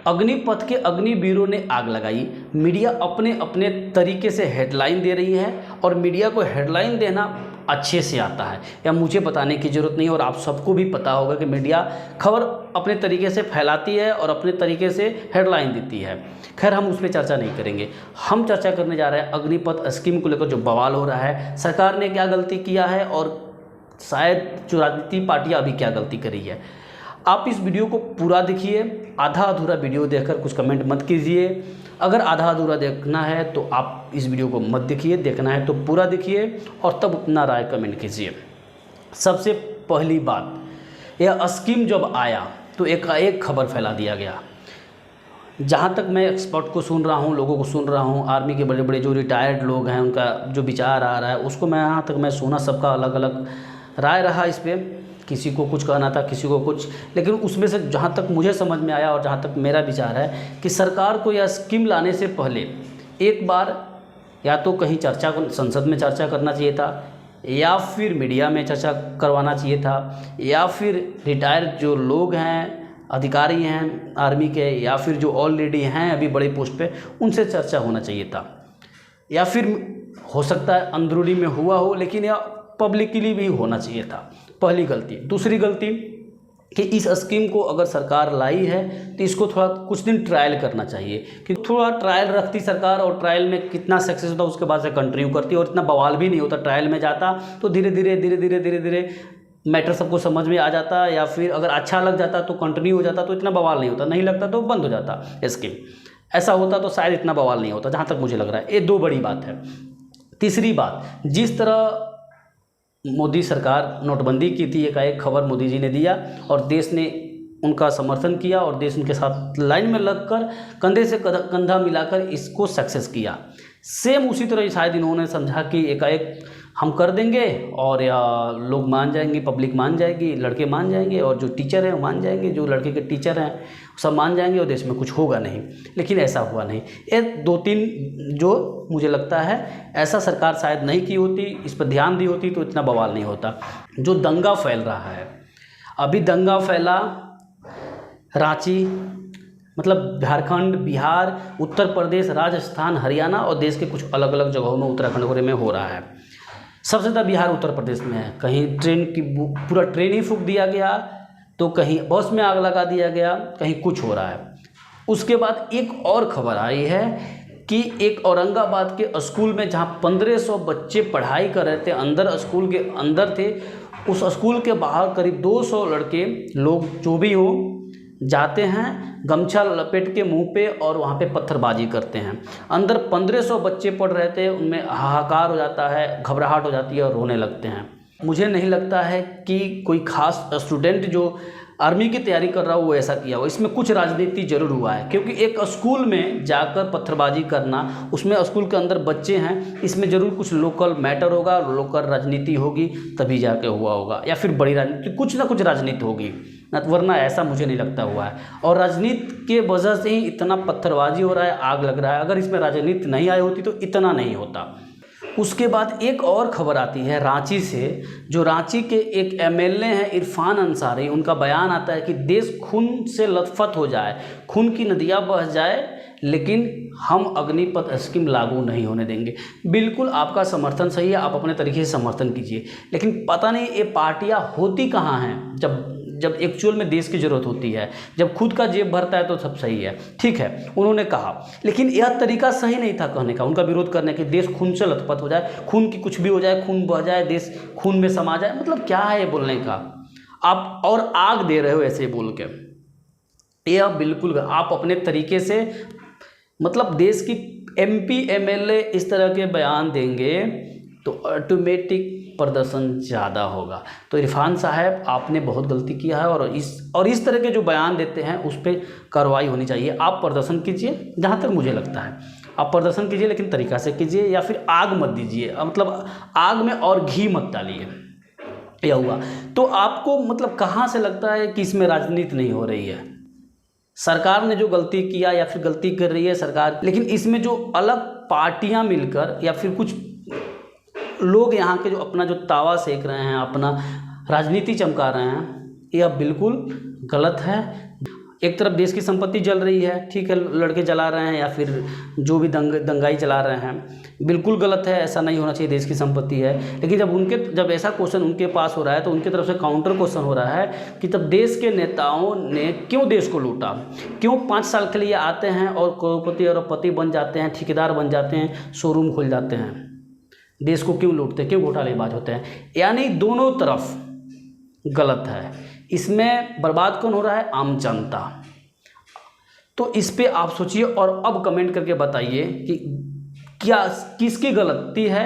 अग्निपथ के अग्निवीरों ने आग लगाई। मीडिया अपने अपने तरीके से हेडलाइन दे रही है और मीडिया को हेडलाइन देना अच्छे से आता है, या मुझे बताने की ज़रूरत नहीं, और आप सबको भी पता होगा कि मीडिया खबर अपने तरीके से फैलाती है और अपने तरीके से हेडलाइन देती है। खैर, हम उस पर चर्चा नहीं करेंगे। हम चर्चा करने जा रहे हैं अग्निपथ स्कीम को लेकर जो बवाल हो रहा है, सरकार ने क्या गलती किया है और शायद जो राजनीतिक पार्टियाँ अभी क्या गलती करी है। आप इस वीडियो को पूरा देखिए, आधा अधूरा वीडियो देखकर कुछ कमेंट मत कीजिए। अगर आधा अधूरा देखना है तो आप इस वीडियो को मत देखिए, देखना है तो पूरा देखिए और तब अपना राय कमेंट कीजिए। सबसे पहली बात, यह स्कीम जब आया तो एक खबर फैला दिया गया। जहाँ तक मैं एक्सपर्ट को सुन रहा हूँ, लोगों को सुन रहा हूँ, आर्मी के बड़े बड़े जो रिटायर्ड लोग हैं उनका जो विचार आ रहा है उसको मैं यहाँ तक मैं सुना, सबका अलग अलग राय रहा इस पर। किसी को कुछ कहना था, किसी को कुछ, लेकिन उसमें से जहाँ तक मुझे समझ में आया और जहाँ तक मेरा विचार है कि सरकार को यह स्कीम लाने से पहले एक बार या तो कहीं चर्चा संसद में चर्चा करना चाहिए था, या फिर मीडिया में चर्चा करवाना चाहिए था, या फिर रिटायर्ड जो लोग हैं, अधिकारी हैं आर्मी के, या फिर जो ऑलरेडी हैं अभी बड़े पोस्ट पे, उनसे चर्चा होना चाहिए था, या फिर हो सकता है अंदरूनी में हुआ हो, लेकिन यह पब्लिकली भी होना चाहिए था। पहली गलती। दूसरी गलती कि इस स्कीम को अगर सरकार लाई है तो इसको थोड़ा कुछ दिन ट्रायल करना चाहिए, कि थोड़ा ट्रायल रखती सरकार और ट्रायल में कितना सक्सेस होता उसके बाद से कंटिन्यू करती, और इतना बवाल भी नहीं होता। ट्रायल में जाता तो धीरे धीरे मैटर सबको समझ में आ जाता, या फिर अगर अच्छा लग जाता तो कंटिन्यू हो जाता, तो इतना बवाल नहीं होता, नहीं लगता तो बंद हो जाता स्कीम। ऐसा होता तो शायद इतना बवाल नहीं होता, जहाँ तक मुझे लग रहा है। ये दो बड़ी बात है। तीसरी बात, जिस तरह मोदी सरकार नोटबंदी की थी, एक खबर मोदी जी ने दिया और देश ने उनका समर्थन किया और देश उनके साथ लाइन में लगकर कंधे से कंधा मिलाकर इसको सक्सेस किया। सेम उसी तरह शायद इन्होंने समझा कि एकाएक हम कर देंगे और या लोग मान जाएंगे, पब्लिक मान जाएगी, लड़के मान जाएंगे और जो टीचर हैं वो मान जाएंगे, जो लड़के के टीचर हैं सब मान जाएंगे और देश में कुछ होगा नहीं। लेकिन ऐसा हुआ नहीं। ये दो तीन जो मुझे लगता है ऐसा सरकार शायद नहीं की होती, इस पर ध्यान दी होती तो इतना बवाल नहीं होता। जो दंगा फैल रहा है अभी, दंगा फैला रांची, मतलब झारखंड, बिहार, उत्तर प्रदेश, राजस्थान, हरियाणा और देश के कुछ अलग अलग जगहों में, उत्तराखंड वगैरह में हो रहा है। सबसे ज़्यादा बिहार उत्तर प्रदेश में है। कहीं ट्रेन की पूरा ट्रेन ही फूंक दिया गया, तो कहीं बस में आग लगा दिया गया, कहीं कुछ हो रहा है। उसके बाद एक और खबर आई है कि एक औरंगाबाद के स्कूल में जहां 1500 बच्चे पढ़ाई कर रहे थे, अंदर स्कूल के अंदर थे, उस स्कूल के बाहर करीब 200 लड़के लोग जो भी हो जाते हैं, गमछा लपेट के मुंह पे, और वहाँ पे पत्थरबाजी करते हैं। अंदर 1500 बच्चे पढ़ रहे थे, उनमें हाहाकार हो जाता है, घबराहट हो जाती है और रोने लगते हैं। मुझे नहीं लगता है कि कोई खास स्टूडेंट जो आर्मी की तैयारी कर रहा हो वो ऐसा किया हो। इसमें कुछ राजनीति जरूर हुआ है, क्योंकि एक स्कूल में जाकर पत्थरबाजी करना, उसमें स्कूल के अंदर बच्चे हैं, इसमें ज़रूर कुछ लोकल मैटर होगा, लोकल राजनीति होगी, तभी जाके हुआ होगा, या फिर बड़ी राजनीति, कुछ ना कुछ राजनीति होगी, वरना ऐसा मुझे नहीं लगता हुआ है। और राजनीति के वजह से ही इतना पत्थरबाजी हो रहा है, आग लग रहा है। अगर इसमें राजनीति नहीं आई होती तो इतना नहीं होता। उसके बाद एक और खबर आती है रांची से, जो रांची के एक एमएलए हैं इरफान अंसारी, उनका बयान आता है कि देश खून से लथपथ हो जाए, खून की नदियाँ बह जाए, लेकिन हम अग्निपथ स्कीम लागू नहीं होने देंगे। बिल्कुल आपका समर्थन सही है, आप अपने तरीके से समर्थन कीजिए, लेकिन पता नहीं ये पार्टियाँ होती कहाँ हैं जब एक्चुअल में देश की ज़रूरत होती है। जब खुद का जेब भरता है तो सब सही है, ठीक है, उन्होंने कहा, लेकिन यह तरीका सही नहीं था कहने का, उनका विरोध करने के, देश खून से लथपथ हो जाए, खून की कुछ भी हो जाए, खून बह जाए, देश खून में समा जाए, मतलब क्या है ये बोलने का। आप और आग दे रहे हो ऐसे बोल के, यह बिल्कुल आप अपने तरीके से, मतलब देश की MP MLA इस तरह के बयान देंगे तो ऑटोमेटिक प्रदर्शन ज़्यादा होगा। तो इरफान साहब आपने बहुत गलती किया है, और इस तरह के जो बयान देते हैं उस पर कार्रवाई होनी चाहिए। आप प्रदर्शन कीजिए, जहाँ तक मुझे लगता है आप प्रदर्शन कीजिए, लेकिन तरीक़ा से कीजिए, या फिर आग मत दीजिए, मतलब आग में और घी मत डालिए। यह हुआ तो आपको मतलब कहाँ से लगता है कि इसमें राजनीति नहीं हो रही है? सरकार ने जो गलती किया या फिर गलती कर रही है सरकार, लेकिन इसमें जो अलग पार्टियां मिलकर या फिर कुछ लोग यहाँ के जो अपना जो तावा सेक रहे हैं, अपना राजनीति चमका रहे हैं, यह बिल्कुल गलत है। एक तरफ देश की संपत्ति जल रही है, ठीक है, लड़के जला रहे हैं या फिर जो भी दंगाई चला रहे हैं, बिल्कुल गलत है, ऐसा नहीं होना चाहिए, देश की संपत्ति है। लेकिन जब ऐसा क्वेश्चन उनके पास हो रहा है तो उनकी तरफ से काउंटर क्वेश्चन हो रहा है कि तब देश के नेताओं ने क्यों देश को लूटा, क्यों 5 साल के लिए आते हैं और करोड़पति और पति बन जाते हैं, ठेकेदार बन जाते हैं, शोरूम खोल जाते हैं, देश को क्यों लूटते हैं, क्यों घोटालेबाज होते हैं। यानी दोनों तरफ गलत है। इसमें बर्बाद कौन हो रहा है? आम जनता। तो इस पे आप सोचिए और अब कमेंट करके बताइए कि क्या किसकी गलती है?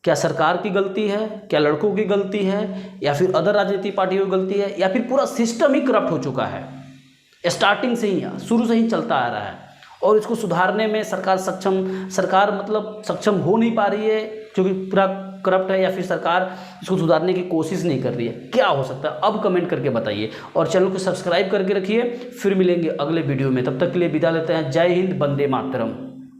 क्या सरकार की गलती है, क्या लड़कों की गलती है, या फिर अदर राजनीतिक पार्टियों की गलती है, या फिर पूरा सिस्टम ही करप्ट हो चुका है, स्टार्टिंग से ही, शुरू से ही चलता आ रहा है और इसको सुधारने में सरकार सक्षम हो नहीं पा रही है क्योंकि पूरा करप्ट है, या फिर सरकार इसको सुधारने की कोशिश नहीं कर रही है। क्या हो सकता है? अब कमेंट करके बताइए और चैनल को सब्सक्राइब करके रखिए। फिर मिलेंगे अगले वीडियो में, तब तक के लिए विदा लेते हैं। जय हिंद, वंदे मातरम।